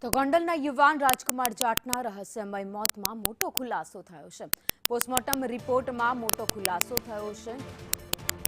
તો ગોંડલના યુવાન રાજકુમાર જાટના રહસ્યમય મોતમાં મોટો ખુલાસો થયો છે। પોસ્ટમોર્ટમ રિપોર્ટમાં મોટો ખુલાસો થયો છે।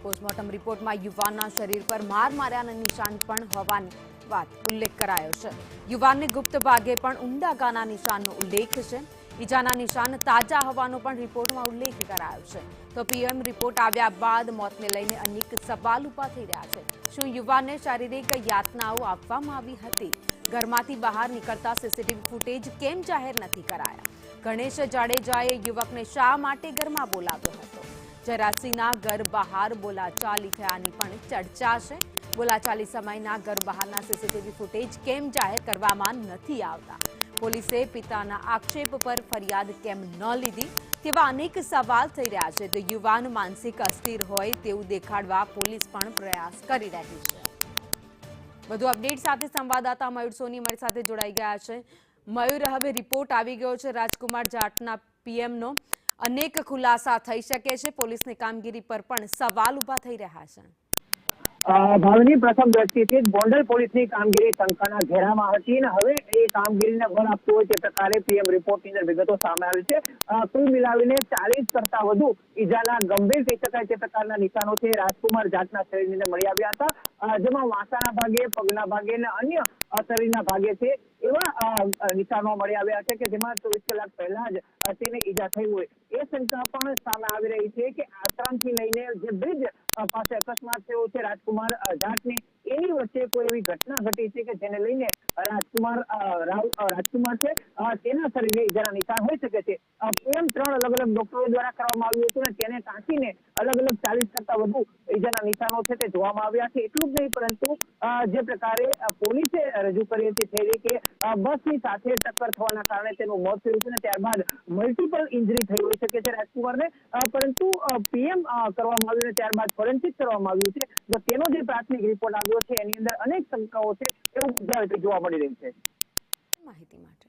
પોસ્ટમોર્ટમ રિપોર્ટમાં યુવાનના શરીર પર માર માર્યાના નિશાન પણ હોવાની વાત ઉલ્લેખ કરાયો છે। યુવાનને ગુપ્ત ભાગે પણ ઊંડા ઘાના નિશાનનો ઉલ્લેખ છે। ઈજાના નિશાન તાજા હોવાનો પણ રિપોર્ટમાં ઉલ્લેખ કરાયો છે। તો પીએમ રિપોર્ટ આવ્યા બાદ મોતને લઈને અનેક સવાલ ઊભા થઈ રહ્યા છે। શું યુવાનને શારીરિક યાતનાઓ આપવામાં આવી હતી? ઘરમાંથી બહાર નીકળતા સીસીટીવી ફૂટેજ કેમ જાહેર નથી કરાયા? ગણેશ જાડેજાએ યુવકને શા માટે ઘરમાં બોલાવ્યો હતો? જયરાજસિંહના ઘર બહાર બોલાચાલી થયાની પણ ચર્ચા છે। બોલાચાલી સમયના ઘર બહારના સીસીટીવી ફૂટેજ કેમ જાહેર કરવામાં નથી આવતા? પોલીસે પિતાના આક્ષેપ પર ફરિયાદ કેમ ન લીધી? તેવા અનેક સવાલ થઈ રહ્યા છે। તો યુવાન માનસિક અસ્થિર હોય તેવું દેખાડવા પોલીસ પણ પ્રયાસ કરી રહી છે। વધુ અપડેટ સાથે સંવાદદાતા મયુર સોની મારી સાથે જોડાઈ ગયા છે। મયુર, હવે રિપોર્ટ આવી ગયો છે રાજકુમાર જાટના પીએમનો, અનેક ખુલાસા થઈ શકે છે। પોલીસની કામગીરી પર પણ સવાલ ઊભા થઈ રહ્યા છે। ભાવની પ્રથમ દ્રષ્ટિથી ગોંડલ પોલીસની કામગીરી શંકાના ઘેરામાં હતી અને હવે એ કામગીરીને બળ આપતું હોય તે પ્રકારે પીએમ રિપોર્ટની અંદર વિગતો સામે આવી છે। કુલ મિલાવીને 40 કરતા વધુ ઈજાના ગંભીર કહી શકાય તે પ્રકારના નિશાનો છે રાજકુમાર જાટના શરીરની અંદર મળી આવ્યા હતા, જેમાં માથાના ભાગે, પગના ભાગે અને અન્ય શરીરના ભાગે છે એવા નિશાનો મળી આવ્યા છે કે જેમાં 24 કલાક પહેલા જ તેને ઈજા થઈ હોય એ શંકા પણ સામે આવી રહી છે કે આશ્રમથી લઈને જે બ્રિજ પાસે અકસ્માત થયો છે રાજકુમાર જાટને, એની વચ્ચે કોઈ એવી ઘટના ઘટી છે કે જેને લઈને રાજકુમાર છે તેના શરીરે ઈજાના નિશાન હોઈ શકે છે। એમ 3 અલગ અલગ ડોક્ટરો દ્વારા કરવામાં આવ્યું હતું અને તેને ટાંકીને અલગ અલગ 40 કરતા વધુ ઈજાના નિશાનો છે તે જોવામાં આવ્યા છે। એટલું જ નહીં પરંતુ જે પ્રકારે પોલીસે રજૂ કરી હતી થયેલી કે બસની સાથે ટક્કર થવાના કારણે તેનું મોત થયું છે અને ત્યારબાદ મલ્ટિપલ ઇન્જરી થઈ હોઈ શકે છે રાજકુમારને, પરંતુ પીએમ કરવામાં આવ્યું અને ત્યારબાદ ફોરેન્સિક કરવામાં આવ્યું છે। તો તેનો જે પ્રાથમિક રિપોર્ટ આવ્યો છે એની અંદર અનેક શંકાઓ છે એવું જોવા મળી રહ્યું છે। માહિતી માટે